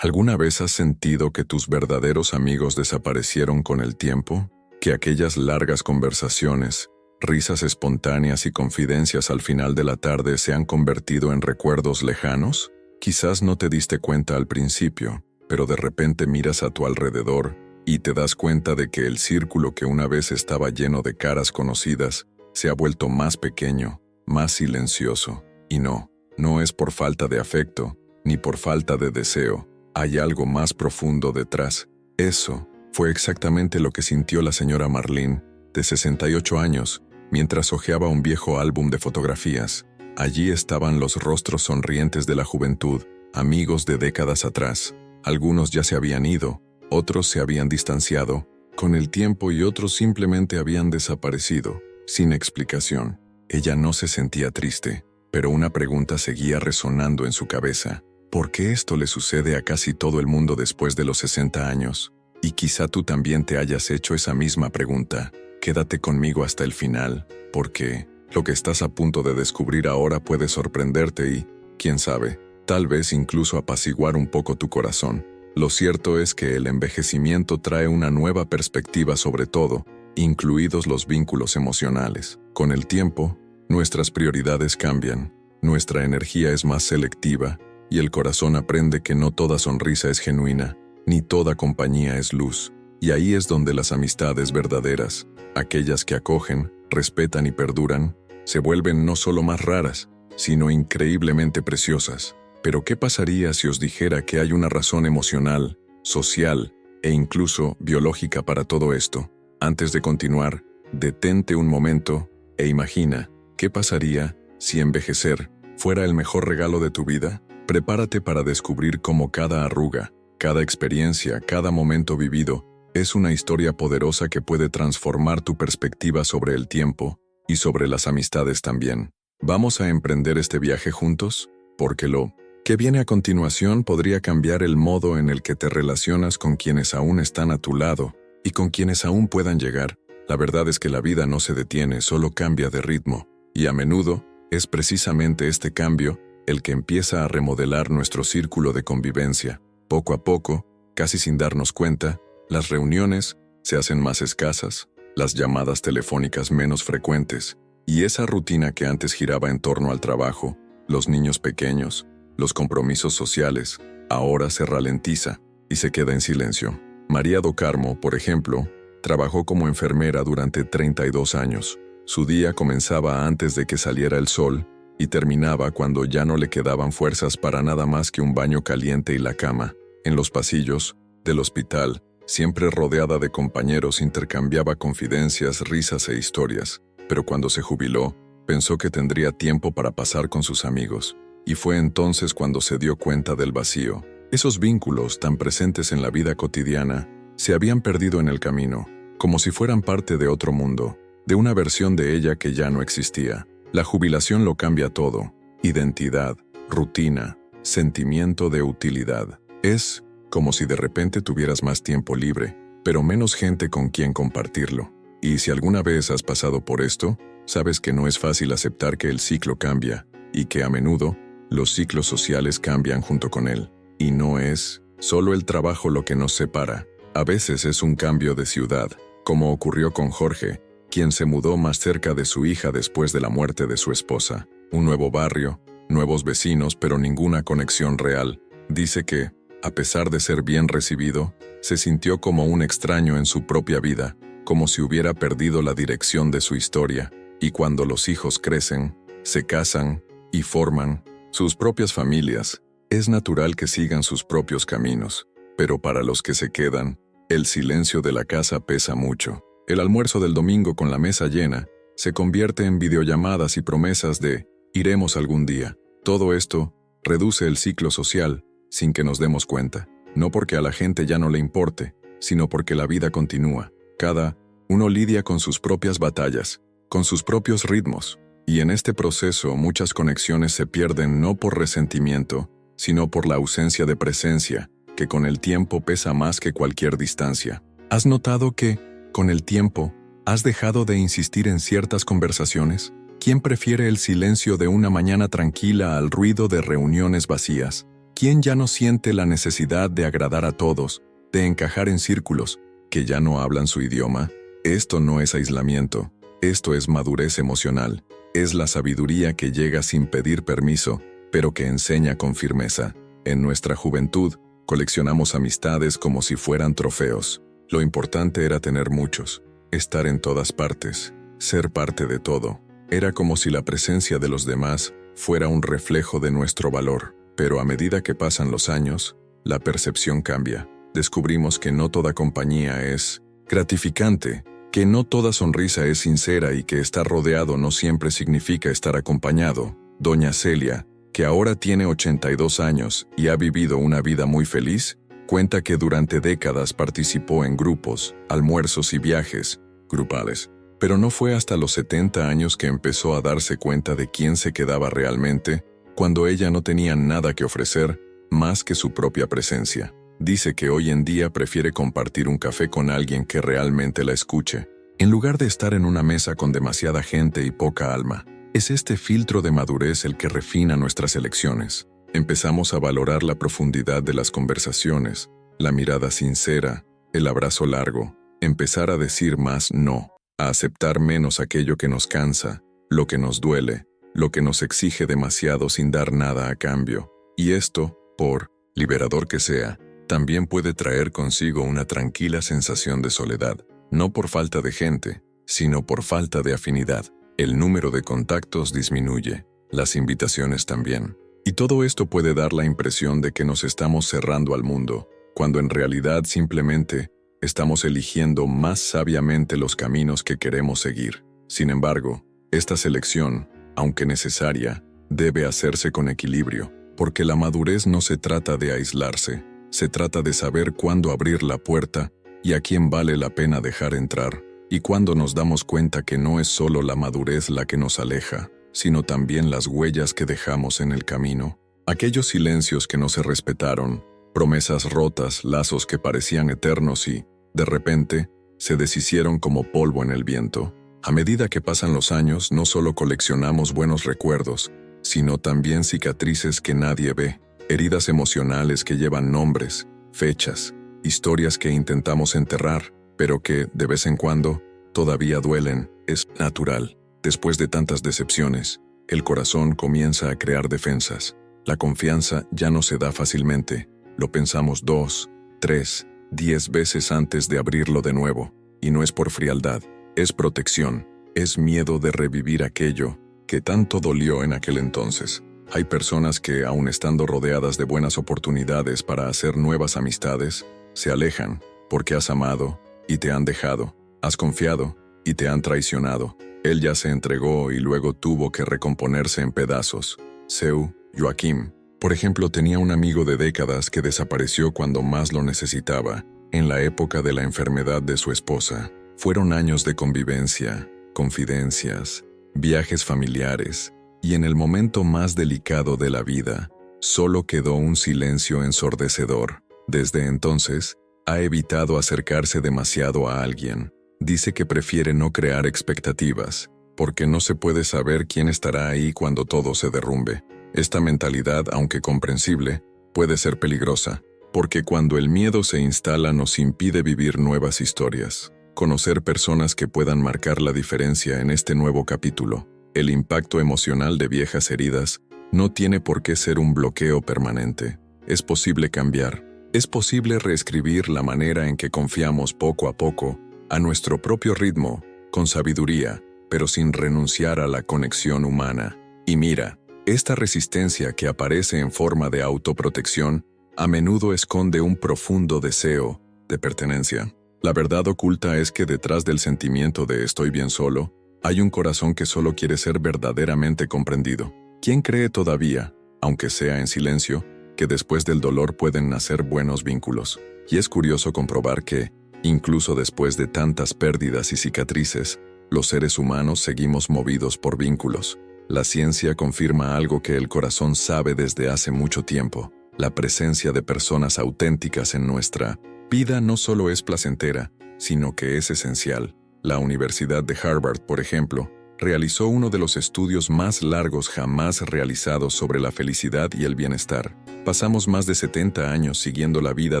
¿Alguna vez has sentido que tus verdaderos amigos desaparecieron con el tiempo? ¿Que aquellas largas conversaciones, risas espontáneas y confidencias al final de la tarde se han convertido en recuerdos lejanos? Quizás no te diste cuenta al principio, pero de repente miras a tu alrededor y te das cuenta de que el círculo que una vez estaba lleno de caras conocidas se ha vuelto más pequeño, más silencioso. Y no es por falta de afecto, ni por falta de deseo. Hay algo más profundo detrás. Eso fue exactamente lo que sintió la señora Marlene, de 68 años, mientras hojeaba un viejo álbum de fotografías. Allí estaban los rostros sonrientes de la juventud, amigos de décadas atrás. Algunos ya se habían ido, otros se habían distanciado con el tiempo y otros simplemente habían desaparecido, sin explicación. Ella no se sentía triste, pero una pregunta seguía resonando en su cabeza. ¿Por qué esto le sucede a casi todo el mundo después de los 60 años? Y quizá tú también te hayas hecho esa misma pregunta. Quédate conmigo hasta el final, porque lo que estás a punto de descubrir ahora puede sorprenderte y, quién sabe, tal vez incluso apaciguar un poco tu corazón. Lo cierto es que el envejecimiento trae una nueva perspectiva sobre todo, incluidos los vínculos emocionales. Con el tiempo, nuestras prioridades cambian, nuestra energía es más selectiva, y el corazón aprende que no toda sonrisa es genuina, ni toda compañía es luz. Y ahí es donde las amistades verdaderas, aquellas que acogen, respetan y perduran, se vuelven no solo más raras, sino increíblemente preciosas. Pero ¿qué pasaría si os dijera que hay una razón emocional, social e incluso biológica para todo esto? Antes de continuar, detente un momento e imagina, ¿qué pasaría si envejecer fuera el mejor regalo de tu vida? Prepárate para descubrir cómo cada arruga, cada experiencia, cada momento vivido es una historia poderosa que puede transformar tu perspectiva sobre el tiempo y sobre las amistades también. ¿Vamos a emprender este viaje juntos? Porque lo que viene a continuación podría cambiar el modo en el que te relacionas con quienes aún están a tu lado y con quienes aún puedan llegar. La verdad es que la vida no se detiene, solo cambia de ritmo, y a menudo es precisamente este cambio el que empieza a remodelar nuestro círculo de convivencia. Poco a poco, casi sin darnos cuenta, las reuniones se hacen más escasas, las llamadas telefónicas menos frecuentes, y esa rutina que antes giraba en torno al trabajo, los niños pequeños, los compromisos sociales, ahora se ralentiza y se queda en silencio. María do Carmo, por ejemplo, trabajó como enfermera durante 32 años. Su día comenzaba antes de que saliera el sol y terminaba cuando ya no le quedaban fuerzas para nada más que un baño caliente y la cama. En los pasillos del hospital, siempre rodeada de compañeros, intercambiaba confidencias, risas e historias. Pero cuando se jubiló, pensó que tendría tiempo para pasar con sus amigos. Y fue entonces cuando se dio cuenta del vacío. Esos vínculos tan presentes en la vida cotidiana se habían perdido en el camino, como si fueran parte de otro mundo, de una versión de ella que ya no existía. La jubilación lo cambia todo: identidad, rutina, sentimiento de utilidad. Es como si de repente tuvieras más tiempo libre, pero menos gente con quien compartirlo. Y si alguna vez has pasado por esto, sabes que no es fácil aceptar que el ciclo cambia, y que a menudo los ciclos sociales cambian junto con él. Y no es solo el trabajo lo que nos separa. A veces es un cambio de ciudad, como ocurrió con Jorge, quien se mudó más cerca de su hija después de la muerte de su esposa. Un nuevo barrio, nuevos vecinos, pero ninguna conexión real. Dice que, a pesar de ser bien recibido, se sintió como un extraño en su propia vida, como si hubiera perdido la dirección de su historia. Y cuando los hijos crecen, se casan y forman sus propias familias, es natural que sigan sus propios caminos. Pero para los que se quedan, el silencio de la casa pesa mucho. El almuerzo del domingo con la mesa llena se convierte en videollamadas y promesas de «iremos algún día». Todo esto reduce el ciclo social sin que nos demos cuenta. No porque a la gente ya no le importe, sino porque la vida continúa. Cada uno lidia con sus propias batallas, con sus propios ritmos. Y en este proceso muchas conexiones se pierden no por resentimiento, sino por la ausencia de presencia, que con el tiempo pesa más que cualquier distancia. ¿Has notado que, con el tiempo, has dejado de insistir en ciertas conversaciones? ¿Quién prefiere el silencio de una mañana tranquila al ruido de reuniones vacías? ¿Quién ya no siente la necesidad de agradar a todos, de encajar en círculos que ya no hablan su idioma? Esto no es aislamiento, esto es madurez emocional, es la sabiduría que llega sin pedir permiso, pero que enseña con firmeza. En nuestra juventud, coleccionamos amistades como si fueran trofeos. Lo importante era tener muchos, estar en todas partes, ser parte de todo. Era como si la presencia de los demás fuera un reflejo de nuestro valor. Pero a medida que pasan los años, la percepción cambia. Descubrimos que no toda compañía es gratificante, que no toda sonrisa es sincera y que estar rodeado no siempre significa estar acompañado. Doña Celia, que ahora tiene 82 años y ha vivido una vida muy feliz, cuenta que durante décadas participó en grupos, almuerzos y viajes grupales. Pero no fue hasta los 70 años que empezó a darse cuenta de quién se quedaba realmente, cuando ella no tenía nada que ofrecer más que su propia presencia. Dice que hoy en día prefiere compartir un café con alguien que realmente la escuche, en lugar de estar en una mesa con demasiada gente y poca alma. Es este filtro de madurez el que refina nuestras elecciones. Empezamos a valorar la profundidad de las conversaciones, la mirada sincera, el abrazo largo, empezar a decir más no, a aceptar menos aquello que nos cansa, lo que nos duele, lo que nos exige demasiado sin dar nada a cambio. Y esto, por liberador que sea, también puede traer consigo una tranquila sensación de soledad, no por falta de gente, sino por falta de afinidad. El número de contactos disminuye, las invitaciones también. Y todo esto puede dar la impresión de que nos estamos cerrando al mundo, cuando en realidad simplemente estamos eligiendo más sabiamente los caminos que queremos seguir. Sin embargo, esta selección, aunque necesaria, debe hacerse con equilibrio, porque la madurez no se trata de aislarse, se trata de saber cuándo abrir la puerta y a quién vale la pena dejar entrar, y cuándo nos damos cuenta que no es solo la madurez la que nos aleja, sino también las huellas que dejamos en el camino, aquellos silencios que no se respetaron, promesas rotas, lazos que parecían eternos y, de repente, se deshicieron como polvo en el viento. A medida que pasan los años, no solo coleccionamos buenos recuerdos, sino también cicatrices que nadie ve, heridas emocionales que llevan nombres, fechas, historias que intentamos enterrar, pero que, de vez en cuando, todavía duelen. Es natural. Después de tantas decepciones, el corazón comienza a crear defensas. La confianza ya no se da fácilmente. Lo pensamos 2, 3, 10 veces antes de abrirlo de nuevo. Y no es por frialdad. Es protección, es miedo de revivir aquello que tanto dolió en aquel entonces. Hay personas que, aun estando rodeadas de buenas oportunidades para hacer nuevas amistades, se alejan porque has amado y te han dejado, has confiado y te han traicionado. Él ya se entregó y luego tuvo que recomponerse en pedazos. Seu Joaquim, por ejemplo, tenía un amigo de décadas que desapareció cuando más lo necesitaba, en la época de la enfermedad de su esposa. Fueron años de convivencia, confidencias, viajes familiares, y en el momento más delicado de la vida, solo quedó un silencio ensordecedor. Desde entonces, ha evitado acercarse demasiado a alguien. Dice que prefiere no crear expectativas, porque no se puede saber quién estará ahí cuando todo se derrumbe. Esta mentalidad, aunque comprensible, puede ser peligrosa, porque cuando el miedo se instala nos impide vivir nuevas historias. Conocer personas que puedan marcar la diferencia en este nuevo capítulo. El impacto emocional de viejas heridas no tiene por qué ser un bloqueo permanente. Es posible cambiar. Es posible reescribir la manera en que confiamos poco a poco, a nuestro propio ritmo, con sabiduría, pero sin renunciar a la conexión humana. Y mira, esta resistencia que aparece en forma de autoprotección a menudo esconde un profundo deseo de pertenencia. La verdad oculta es que detrás del sentimiento de estoy bien solo, hay un corazón que solo quiere ser verdaderamente comprendido. ¿Quién cree todavía, aunque sea en silencio, que después del dolor pueden nacer buenos vínculos? Y es curioso comprobar que, incluso después de tantas pérdidas y cicatrices, los seres humanos seguimos movidos por vínculos. La ciencia confirma algo que el corazón sabe desde hace mucho tiempo. La presencia de personas auténticas en nuestra vida no solo es placentera, sino que es esencial. La Universidad de Harvard, por ejemplo, realizó uno de los estudios más largos jamás realizados sobre la felicidad y el bienestar. Pasamos más de 70 años siguiendo la vida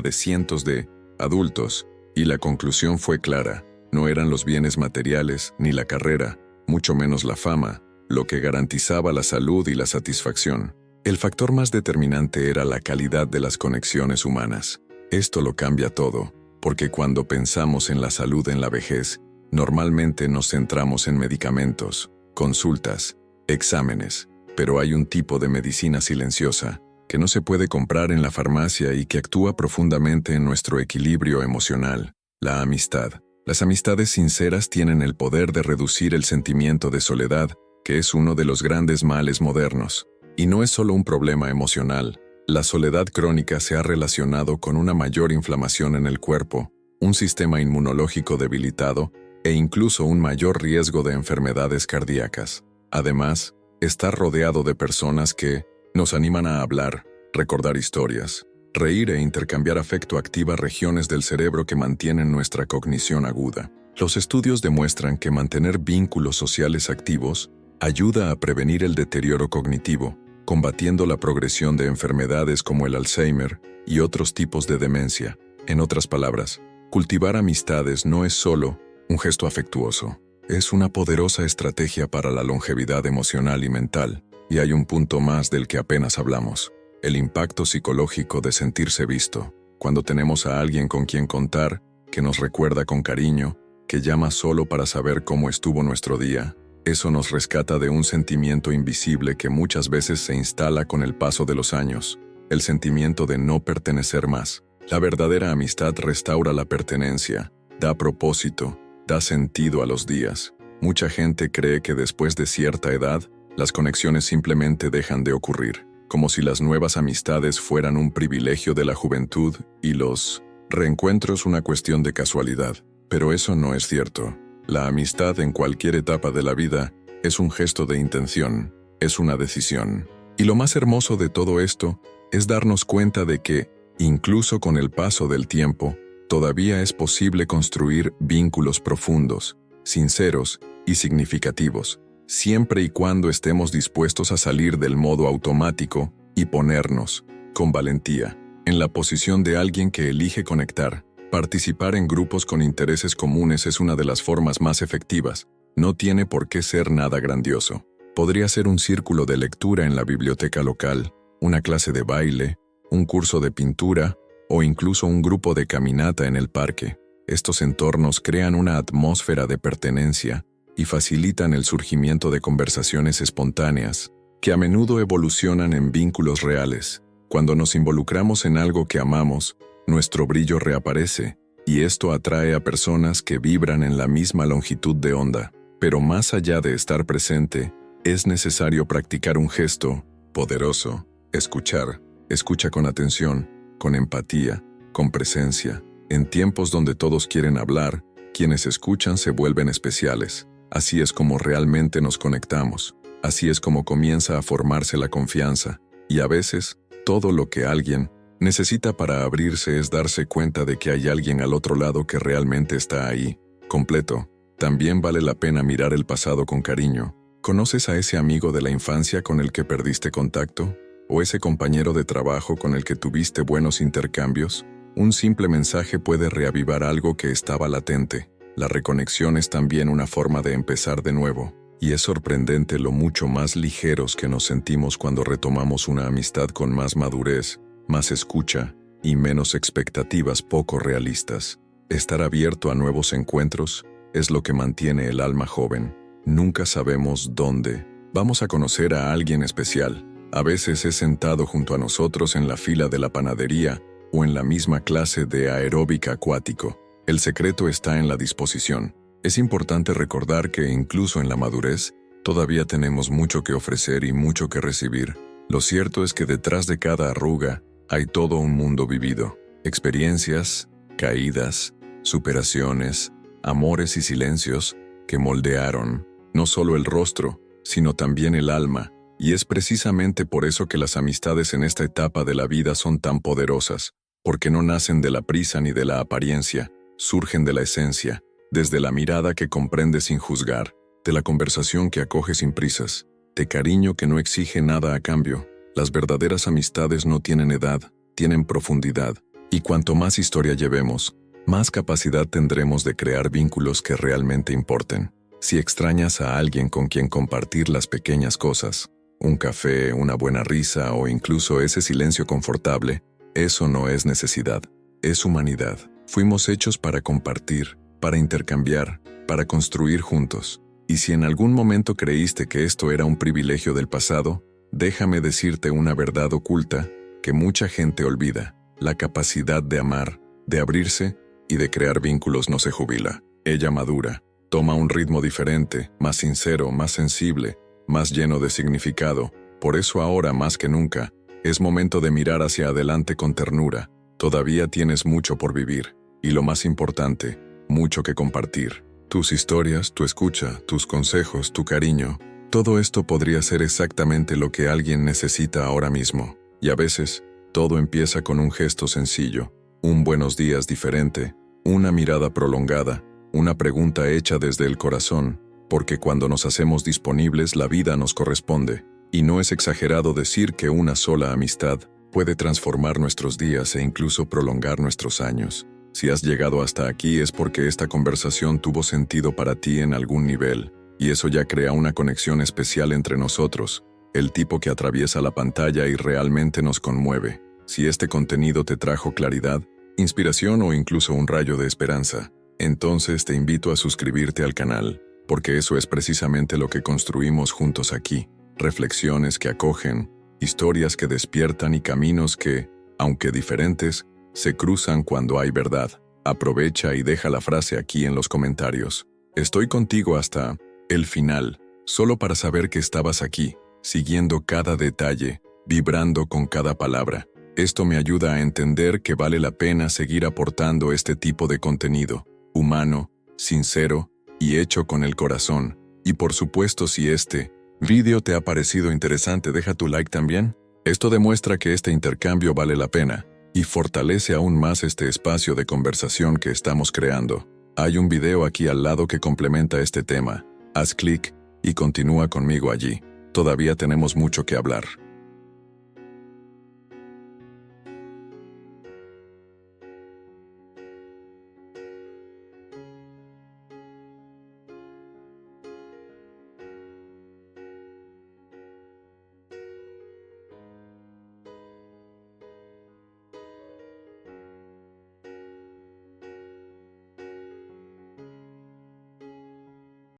de cientos de adultos, y la conclusión fue clara: no eran los bienes materiales ni la carrera, mucho menos la fama, lo que garantizaba la salud y la satisfacción. El factor más determinante era la calidad de las conexiones humanas. Esto lo cambia todo, porque cuando pensamos en la salud en la vejez, normalmente nos centramos en medicamentos, consultas, exámenes, pero hay un tipo de medicina silenciosa que no se puede comprar en la farmacia y que actúa profundamente en nuestro equilibrio emocional: la amistad. Las amistades sinceras tienen el poder de reducir el sentimiento de soledad, que es uno de los grandes males modernos. Y no es solo un problema emocional. La soledad crónica se ha relacionado con una mayor inflamación en el cuerpo, un sistema inmunológico debilitado e incluso un mayor riesgo de enfermedades cardíacas. Además, estar rodeado de personas que nos animan a hablar, recordar historias, reír e intercambiar afecto activa regiones del cerebro que mantienen nuestra cognición aguda. Los estudios demuestran que mantener vínculos sociales activos ayuda a prevenir el deterioro cognitivo, combatiendo la progresión de enfermedades como el Alzheimer y otros tipos de demencia. En otras palabras, cultivar amistades no es solo un gesto afectuoso, es una poderosa estrategia para la longevidad emocional y mental. Y hay un punto más del que apenas hablamos: el impacto psicológico de sentirse visto. Cuando tenemos a alguien con quien contar, que nos recuerda con cariño, que llama solo para saber cómo estuvo nuestro día, eso nos rescata de un sentimiento invisible que muchas veces se instala con el paso de los años: el sentimiento de no pertenecer más. La verdadera amistad restaura la pertenencia, da propósito, da sentido a los días. Mucha gente cree que después de cierta edad, las conexiones simplemente dejan de ocurrir, como si las nuevas amistades fueran un privilegio de la juventud y los reencuentros una cuestión de casualidad. Pero eso no es cierto. La amistad en cualquier etapa de la vida es un gesto de intención, es una decisión. Y lo más hermoso de todo esto es darnos cuenta de que, incluso con el paso del tiempo, todavía es posible construir vínculos profundos, sinceros y significativos, siempre y cuando estemos dispuestos a salir del modo automático y ponernos, con valentía, en la posición de alguien que elige conectar. Participar en grupos con intereses comunes es una de las formas más efectivas. No tiene por qué ser nada grandioso. Podría ser un círculo de lectura en la biblioteca local, una clase de baile, un curso de pintura o incluso un grupo de caminata en el parque. Estos entornos crean una atmósfera de pertenencia y facilitan el surgimiento de conversaciones espontáneas, que a menudo evolucionan en vínculos reales. Cuando nos involucramos en algo que amamos, nuestro brillo reaparece, y esto atrae a personas que vibran en la misma longitud de onda. Pero más allá de estar presente, es necesario practicar un gesto poderoso: escuchar. Escucha con atención, con empatía, con presencia. En tiempos donde todos quieren hablar, quienes escuchan se vuelven especiales. Así es como realmente nos conectamos. Así es como comienza a formarse la confianza. Y a veces, todo lo que alguien necesita para abrirse es darse cuenta de que hay alguien al otro lado que realmente está ahí, completo. También vale la pena mirar el pasado con cariño. ¿Conoces a ese amigo de la infancia con el que perdiste contacto? ¿O ese compañero de trabajo con el que tuviste buenos intercambios? Un simple mensaje puede reavivar algo que estaba latente. La reconexión es también una forma de empezar de nuevo, y es sorprendente lo mucho más ligeros que nos sentimos cuando retomamos una amistad con más madurez, más escucha y menos expectativas poco realistas. Estar abierto a nuevos encuentros es lo que mantiene el alma joven. Nunca sabemos dónde vamos a conocer a alguien especial. A veces es sentado junto a nosotros en la fila de la panadería o en la misma clase de aeróbica acuático. El secreto está en la disposición. Es importante recordar que incluso en la madurez, todavía tenemos mucho que ofrecer y mucho que recibir. Lo cierto es que detrás de cada arruga hay todo un mundo vivido. Experiencias, caídas, superaciones, amores y silencios que moldearon no solo el rostro, sino también el alma. Y es precisamente por eso que las amistades en esta etapa de la vida son tan poderosas, porque no nacen de la prisa ni de la apariencia, surgen de la esencia, desde la mirada que comprende sin juzgar, de la conversación que acoge sin prisas, de cariño que no exige nada a cambio. Las verdaderas amistades no tienen edad, tienen profundidad, y cuanto más historia llevemos, más capacidad tendremos de crear vínculos que realmente importen. Si extrañas a alguien con quien compartir las pequeñas cosas, un café, una buena risa o incluso ese silencio confortable, eso no es necesidad, es humanidad. Fuimos hechos para compartir, para intercambiar, para construir juntos. Y si en algún momento creíste que esto era un privilegio del pasado, déjame decirte una verdad oculta que mucha gente olvida. La capacidad de amar, de abrirse y de crear vínculos no se jubila. Ella madura, toma un ritmo diferente, más sincero, más sensible, más lleno de significado. Por eso ahora más que nunca, es momento de mirar hacia adelante con ternura. Todavía tienes mucho por vivir, y lo más importante, mucho que compartir. Tus historias, tu escucha, tus consejos, tu cariño, todo esto podría ser exactamente lo que alguien necesita ahora mismo. Y a veces, todo empieza con un gesto sencillo, un buenos días diferente, una mirada prolongada, una pregunta hecha desde el corazón, porque cuando nos hacemos disponibles la vida nos corresponde, y no es exagerado decir que una sola amistad puede transformar nuestros días e incluso prolongar nuestros años. Si has llegado hasta aquí es porque esta conversación tuvo sentido para ti en algún nivel, y eso ya crea una conexión especial entre nosotros, el tipo que atraviesa la pantalla y realmente nos conmueve. Si este contenido te trajo claridad, inspiración o incluso un rayo de esperanza, entonces te invito a suscribirte al canal, porque eso es precisamente lo que construimos juntos aquí. Reflexiones que acogen, historias que despiertan y caminos que, aunque diferentes, se cruzan cuando hay verdad. Aprovecha y deja la frase aquí en los comentarios. Estoy contigo hasta el final, solo para saber que estabas aquí, siguiendo cada detalle, vibrando con cada palabra. Esto me ayuda a entender que vale la pena seguir aportando este tipo de contenido, humano, sincero y hecho con el corazón. Y por supuesto, si este vídeo te ha parecido interesante, deja tu like también. Esto demuestra que este intercambio vale la pena y fortalece aún más este espacio de conversación que estamos creando. Hay un video aquí al lado que complementa este tema. Haz clic y continúa conmigo allí. Todavía tenemos mucho que hablar.